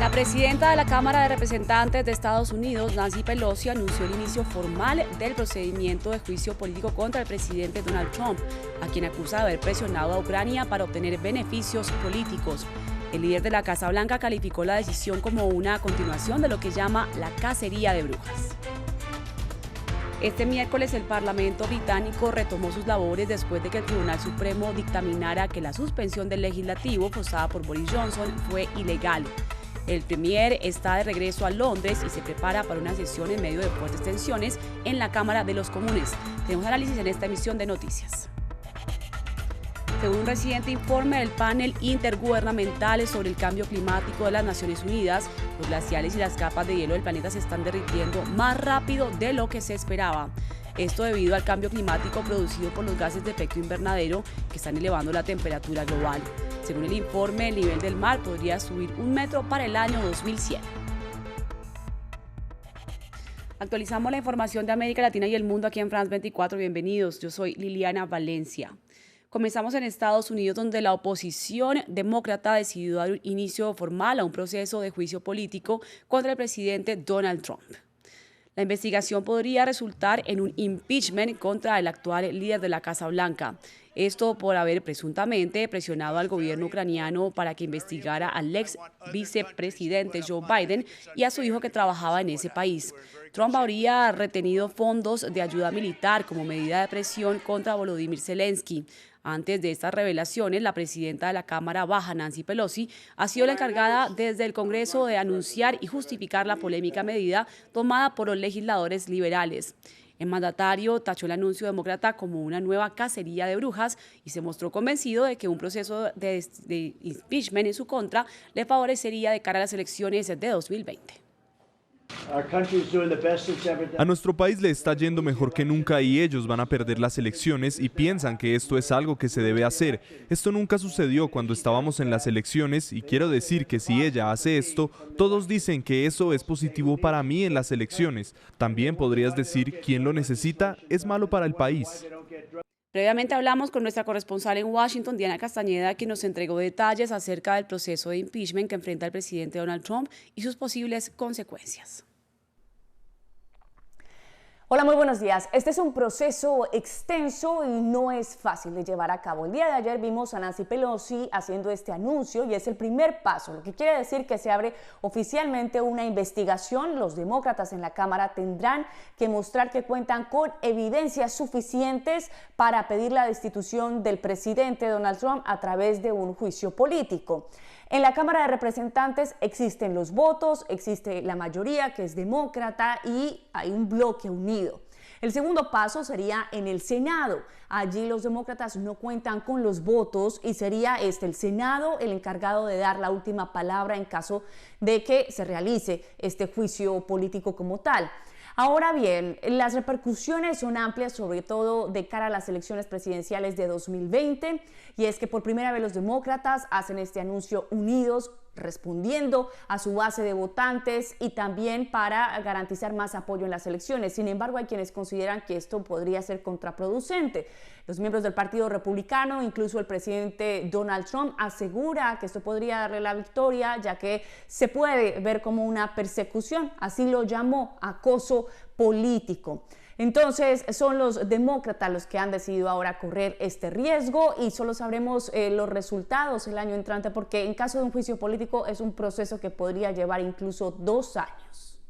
La presidenta de la Cámara de Representantes de Estados Unidos, Nancy Pelosi, anunció el inicio formal del procedimiento de juicio político contra el presidente Donald Trump, a quien acusa de haber presionado a Ucrania para obtener beneficios políticos. El líder de la Casa Blanca calificó la decisión como una continuación de lo que llama la cacería de brujas. Este miércoles el Parlamento británico retomó sus labores después de que el Tribunal Supremo dictaminara que la suspensión del legislativo forzada por Boris Johnson fue ilegal. El Premier está de regreso a Londres y se prepara para una sesión en medio de fuertes tensiones en la Cámara de los Comunes. Tenemos análisis en esta emisión de noticias. Según un reciente informe del panel intergubernamental sobre el cambio climático de las Naciones Unidas, los glaciares y las capas de hielo del planeta se están derritiendo más rápido de lo que se esperaba. Esto debido al cambio climático producido por los gases de efecto invernadero que están elevando la temperatura global. Según el informe, el nivel del mar podría subir 1 metro para el año 2100. Actualizamos la información de América Latina y el mundo aquí en France 24. Bienvenidos, yo soy Liliana Valencia. Comenzamos en Estados Unidos, donde la oposición demócrata decidió dar inicio formal a un proceso de juicio político contra el presidente Donald Trump. La investigación podría resultar en un impeachment contra el actual líder de la Casa Blanca. Esto por haber presuntamente presionado al gobierno ucraniano para que investigara al ex vicepresidente Joe Biden y a su hijo que trabajaba en ese país. Trump habría retenido fondos de ayuda militar como medida de presión contra Volodymyr Zelensky. Antes de estas revelaciones, la presidenta de la Cámara Baja, Nancy Pelosi, ha sido la encargada desde el Congreso de anunciar y justificar la polémica medida tomada por los legisladores liberales. El mandatario tachó el anuncio demócrata como una nueva cacería de brujas y se mostró convencido de que un proceso de impeachment en su contra le favorecería de cara a las elecciones de 2020. A nuestro país le está yendo mejor que nunca y ellos van a perder las elecciones y piensan que esto es algo que se debe hacer. Esto nunca sucedió cuando estábamos en las elecciones y quiero decir que si ella hace esto, todos dicen que eso es positivo para mí en las elecciones. También podrías decir quién lo necesita es malo para el país. Previamente hablamos con nuestra corresponsal en Washington, Diana Castañeda, quien nos entregó detalles acerca del proceso de impeachment que enfrenta el presidente Donald Trump y sus posibles consecuencias. Hola, muy buenos días. Este es un proceso extenso y no es fácil de llevar a cabo. El día de ayer vimos a Nancy Pelosi haciendo este anuncio y es el primer paso, lo que quiere decir que se abre oficialmente una investigación. Los demócratas en la Cámara tendrán que mostrar que cuentan con evidencias suficientes para pedir la destitución del presidente Donald Trump a través de un juicio político. En la Cámara de Representantes existen los votos, existe la mayoría que es demócrata y hay un bloque unido. El segundo paso sería en el Senado. Allí los demócratas no cuentan con los votos y sería el Senado el encargado de dar la última palabra en caso de que se realice este juicio político como tal. Ahora bien, las repercusiones son amplias, sobre todo de cara a las elecciones presidenciales de 2020, y es que por primera vez los demócratas hacen este anuncio unidos, respondiendo a su base de votantes y también para garantizar más apoyo en las elecciones. Sin embargo, hay quienes consideran que esto podría ser contraproducente. Los miembros del Partido Republicano, incluso el presidente Donald Trump, asegura que esto podría darle la victoria, ya que se puede ver como una persecución, así lo llamó, acoso político. Entonces son los demócratas los que han decidido ahora correr este riesgo y solo sabremos los resultados el año entrante, porque en caso de un juicio político es un proceso que podría llevar incluso 2 años.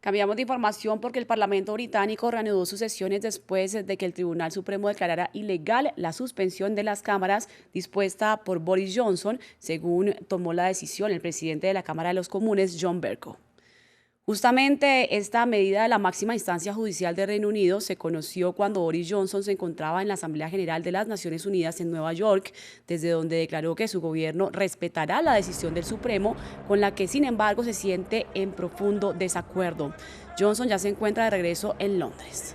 Cambiamos de información porque el Parlamento británico reanudó sus sesiones después de que el Tribunal Supremo declarara ilegal la suspensión de las cámaras dispuesta por Boris Johnson, según tomó la decisión el presidente de la Cámara de los Comunes, John Bercow. Justamente esta medida de la máxima instancia judicial de Reino Unido se conoció cuando Boris Johnson se encontraba en la Asamblea General de las Naciones Unidas en Nueva York, desde donde declaró que su gobierno respetará la decisión del Supremo, con la que sin embargo se siente en profundo desacuerdo. Johnson ya se encuentra de regreso en Londres.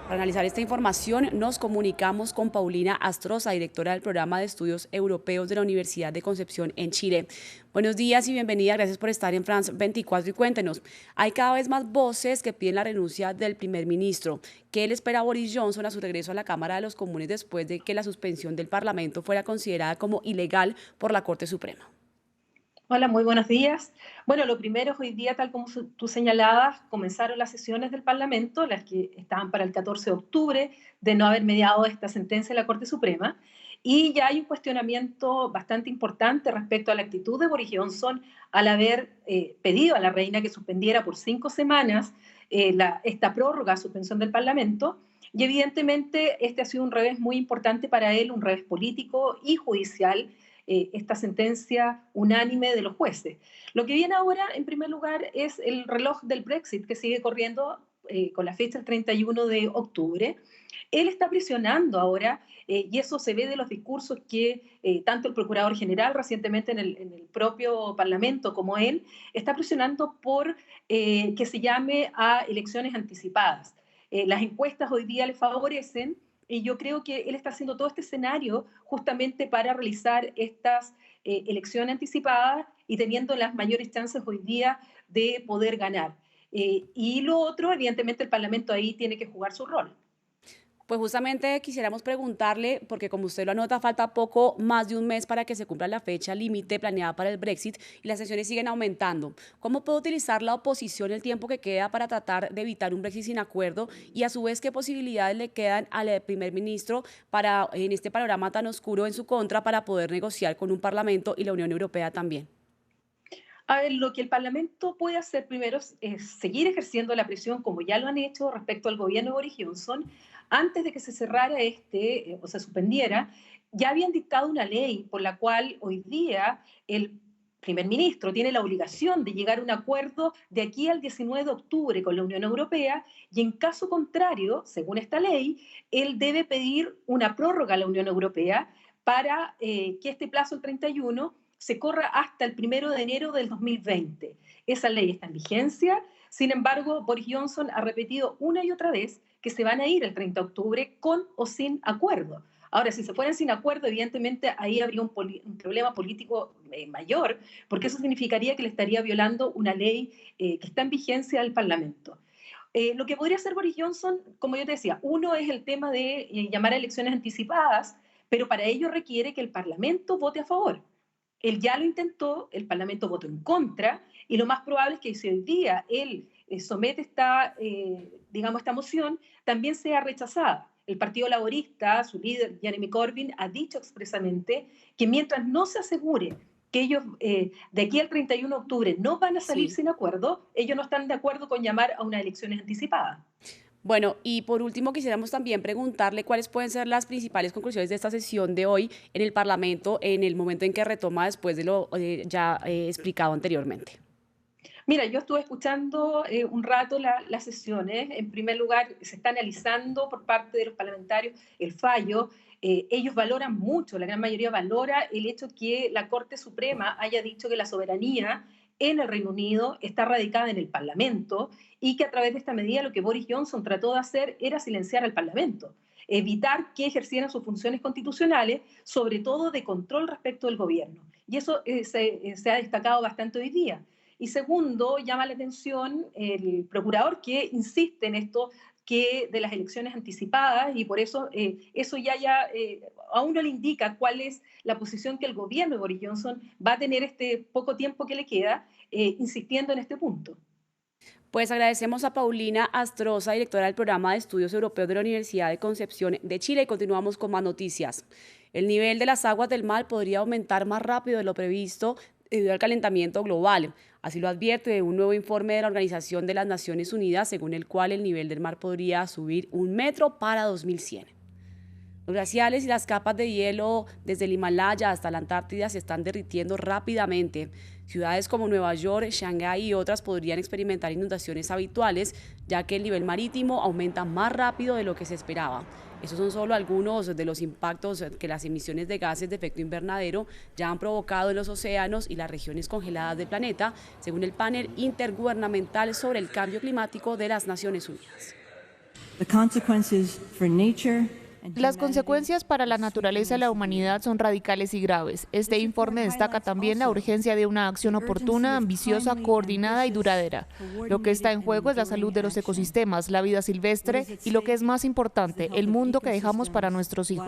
Para analizar esta información nos comunicamos con Paulina Astroza, directora del Programa de Estudios Europeos de la Universidad de Concepción en Chile. Buenos días y bienvenida, gracias por estar en France 24 y cuéntenos, hay cada vez más voces que piden la renuncia del primer ministro. ¿Qué le espera a Boris Johnson a su regreso a la Cámara de los Comunes después de que la suspensión del Parlamento fuera considerada como ilegal por la Corte Suprema? Hola, muy buenos días. Bueno, lo primero es hoy día, tal como tú señalabas, comenzaron las sesiones del Parlamento, las que estaban para el 14 de octubre, de no haber mediado esta sentencia de la Corte Suprema, y ya hay un cuestionamiento bastante importante respecto a la actitud de Boris Johnson al haber pedido a la reina que suspendiera por 5 semanas esta prórroga, suspensión del Parlamento, y evidentemente este ha sido un revés muy importante para él, un revés político y judicial, esta sentencia unánime de los jueces. Lo que viene ahora, en primer lugar, es el reloj del Brexit, que sigue corriendo con la fecha del 31 de octubre. Él está presionando ahora, y eso se ve de los discursos que tanto el Procurador General recientemente en el propio Parlamento como él, está presionando por que se llame a elecciones anticipadas. Las encuestas hoy día le favorecen, y yo creo que él está haciendo todo este escenario justamente para realizar estas elecciones anticipadas y teniendo las mayores chances hoy día de poder ganar. Y lo otro, evidentemente, el Parlamento ahí tiene que jugar su rol. Pues justamente quisiéramos preguntarle, porque como usted lo anota, falta poco más de un mes para que se cumpla la fecha límite planeada para el Brexit y las tensiones siguen aumentando. ¿Cómo puede utilizar la oposición el tiempo que queda para tratar de evitar un Brexit sin acuerdo? Y a su vez, ¿qué posibilidades le quedan al primer ministro para, en este panorama tan oscuro en su contra, para poder negociar con un Parlamento y la Unión Europea también? A ver, lo que el Parlamento puede hacer primero es seguir ejerciendo la presión, como ya lo han hecho respecto al gobierno de Boris Johnson. Antes de que se cerrara o se suspendiera, ya habían dictado una ley por la cual hoy día el primer ministro tiene la obligación de llegar a un acuerdo de aquí al 19 de octubre con la Unión Europea, y en caso contrario, según esta ley, él debe pedir una prórroga a la Unión Europea para que este plazo, el 31, se corra hasta el 1 de enero del 2020. Esa ley está en vigencia. Sin embargo, Boris Johnson ha repetido una y otra vez que se van a ir el 30 de octubre con o sin acuerdo. Ahora, si se fueran sin acuerdo, evidentemente ahí habría un problema político mayor, porque eso significaría que le estaría violando una ley que está en vigencia del Parlamento. Lo que podría hacer Boris Johnson, como yo te decía, uno es el tema de llamar a elecciones anticipadas, pero para ello requiere que el Parlamento vote a favor. Él ya lo intentó, el Parlamento votó en contra, y lo más probable es que si hoy día él somete esta moción, también sea rechazada. El Partido Laborista, su líder Jeremy Corbyn, ha dicho expresamente que mientras no se asegure que ellos de aquí al 31 de octubre no van a salir sin acuerdo, ellos no están de acuerdo con llamar a unas elecciones anticipadas. Bueno, y por último quisiéramos también preguntarle cuáles pueden ser las principales conclusiones de esta sesión de hoy en el Parlamento en el momento en que retoma después de lo ya explicado anteriormente. Mira, yo estuve escuchando un rato las sesiones. En primer lugar, se está analizando por parte de los parlamentarios el fallo. Ellos valoran mucho, la gran mayoría valora el hecho que la Corte Suprema haya dicho que la soberanía en el Reino Unido está radicada en el Parlamento, y que a través de esta medida lo que Boris Johnson trató de hacer era silenciar al Parlamento, evitar que ejercieran sus funciones constitucionales, sobre todo de control respecto del gobierno. Y eso se ha destacado bastante hoy día. Y segundo, llama la atención el procurador que insiste en esto que de las elecciones anticipadas, y por eso eso ya a uno le indica cuál es la posición que el gobierno de Boris Johnson va a tener este poco tiempo que le queda, insistiendo en este punto. Pues agradecemos a Paulina Astroza, directora del Programa de Estudios Europeos de la Universidad de Concepción de Chile, y continuamos con más noticias. El nivel de las aguas del mar podría aumentar más rápido de lo previsto debido al calentamiento global. Así lo advierte un nuevo informe de la Organización de las Naciones Unidas, según el cual el nivel del mar podría subir 1 metro para 2100. Los glaciares y las capas de hielo desde el Himalaya hasta la Antártida se están derritiendo rápidamente. Ciudades como Nueva York, Shanghái y otras podrían experimentar inundaciones habituales, ya que el nivel marítimo aumenta más rápido de lo que se esperaba. Esos son solo algunos de los impactos que las emisiones de gases de efecto invernadero ya han provocado en los océanos y las regiones congeladas del planeta, según el panel intergubernamental sobre el cambio climático de las Naciones Unidas. Las consecuencias para la naturaleza y la humanidad son radicales y graves. Este informe destaca también la urgencia de una acción oportuna, ambiciosa, coordinada y duradera. Lo que está en juego es la salud de los ecosistemas, la vida silvestre y, lo que es más importante, el mundo que dejamos para nuestros hijos.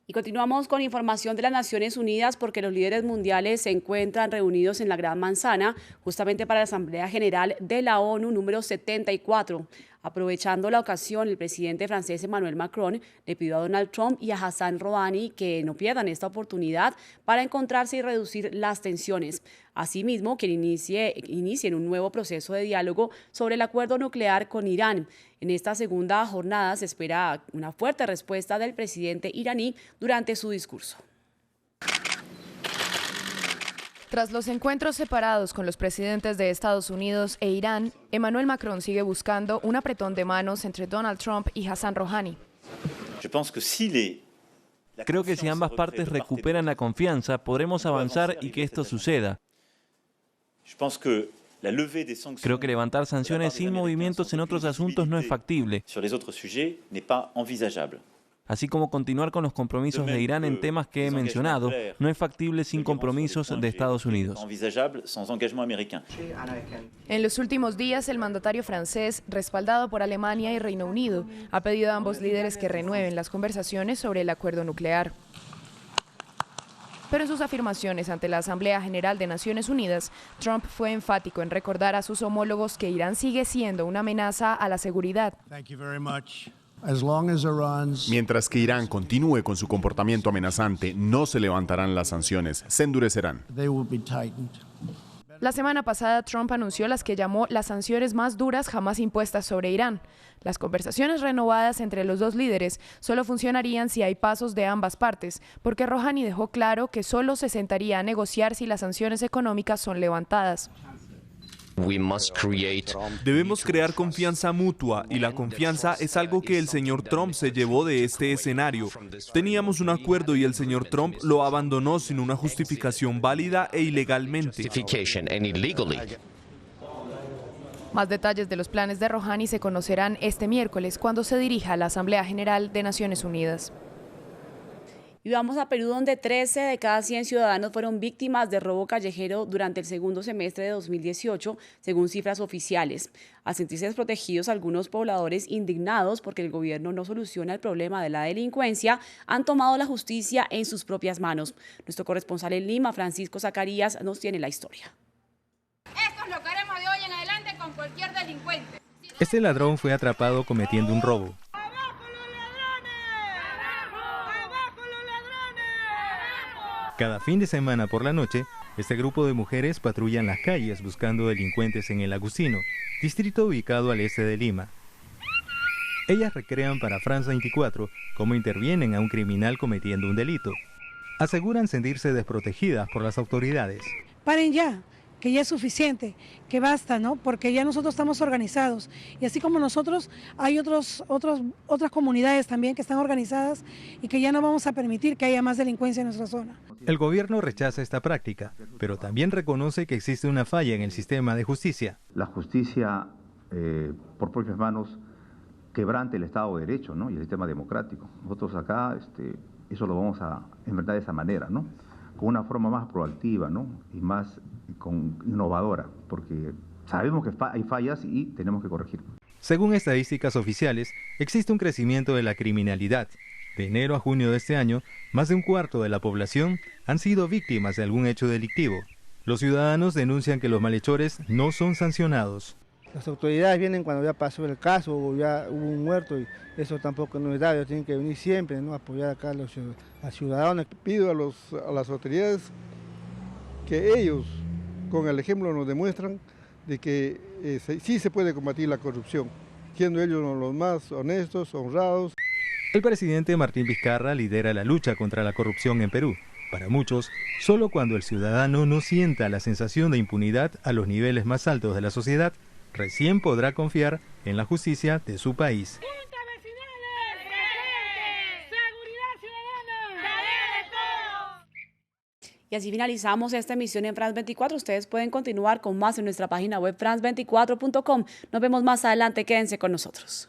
Y Continuamos con información de las Naciones Unidas porque los líderes mundiales se encuentran reunidos en la Gran Manzana justamente para la Asamblea General de la ONU número 74. Aprovechando la ocasión, el presidente francés Emmanuel Macron le pidió a Donald Trump y a Hassan Rouhani que no pierdan esta oportunidad para encontrarse y reducir las tensiones. Asimismo, que inicien un nuevo proceso de diálogo sobre el acuerdo nuclear con Irán. En esta segunda jornada se espera una fuerte respuesta del presidente iraní durante su discurso. Tras los encuentros separados con los presidentes de Estados Unidos e Irán, Emmanuel Macron sigue buscando un apretón de manos entre Donald Trump y Hassan Rouhani. Creo que si ambas partes recuperan la confianza, podremos avanzar y que esto suceda. Creo que levantar sanciones sin movimientos en otros asuntos no es factible. Así como continuar con los compromisos de Irán en temas que he mencionado, no es factible sin compromisos de Estados Unidos. En los últimos días, el mandatario francés, respaldado por Alemania y Reino Unido, ha pedido a ambos líderes que renueven las conversaciones sobre el acuerdo nuclear. Pero en sus afirmaciones ante la Asamblea General de Naciones Unidas, Trump fue enfático en recordar a sus homólogos que Irán sigue siendo una amenaza a la seguridad. Mientras que Irán continúe con su comportamiento amenazante, no se levantarán las sanciones, se endurecerán. La semana pasada, Trump anunció las que llamó las sanciones más duras jamás impuestas sobre Irán. Las conversaciones renovadas entre los dos líderes solo funcionarían si hay pasos de ambas partes, porque Rouhani dejó claro que solo se sentaría a negociar si las sanciones económicas son levantadas. Debemos crear confianza mutua y la confianza es algo que el señor Trump se llevó de este escenario. Teníamos un acuerdo y el señor Trump lo abandonó sin una justificación válida e ilegalmente. Más detalles de los planes de Rouhani se conocerán este miércoles cuando se dirija a la Asamblea General de Naciones Unidas. Y vamos a Perú, donde 13 de cada 100 ciudadanos fueron víctimas de robo callejero durante el segundo semestre de 2018, según cifras oficiales. Al sentirse desprotegidos, algunos pobladores indignados porque el gobierno no soluciona el problema de la delincuencia, han tomado la justicia en sus propias manos. Nuestro corresponsal en Lima, Francisco Zacarías, nos tiene la historia. Esto es lo que haremos de hoy en adelante con cualquier delincuente. Este ladrón fue atrapado cometiendo un robo. Cada fin de semana por la noche, este grupo de mujeres patrullan las calles buscando delincuentes en el Agustino, distrito ubicado al este de Lima. Ellas recrean para France 24 cómo intervienen a un criminal cometiendo un delito. Aseguran sentirse desprotegidas por las autoridades. Paren ya, que ya es suficiente, que basta, ¿no? Porque ya nosotros estamos organizados y así como nosotros hay otras comunidades también que están organizadas y que ya no vamos a permitir que haya más delincuencia en nuestra zona. El gobierno rechaza esta práctica, pero también reconoce que existe una falla en el sistema de justicia. La justicia por propias manos quebrante el Estado de Derecho, ¿no? Y el sistema democrático. Nosotros acá eso lo vamos a enfrentar de esa manera, ¿no? Con una forma más proactiva, ¿no? Y más innovadora, porque sabemos que hay fallas y tenemos que corregir. Según estadísticas oficiales, existe un crecimiento de la criminalidad. De enero a junio de este año, más de un cuarto de la población han sido víctimas de algún hecho delictivo. Los ciudadanos denuncian que los malhechores no son sancionados. Las autoridades vienen cuando ya pasó el caso o ya hubo un muerto y eso tampoco no es dado, ellos tienen que venir siempre, ¿no? Apoyar acá a los ciudadanos. Pido a las autoridades que ellos con el ejemplo nos demuestran de que sí se puede combatir la corrupción, siendo ellos los más honestos, honrados. El presidente Martín Vizcarra lidera la lucha contra la corrupción en Perú. Para muchos, solo cuando el ciudadano no sienta la sensación de impunidad a los niveles más altos de la sociedad, recién podrá confiar en la justicia de su país. Y así finalizamos esta emisión en France 24. Ustedes pueden continuar con más en nuestra página web france24.com. Nos vemos más adelante. Quédense con nosotros.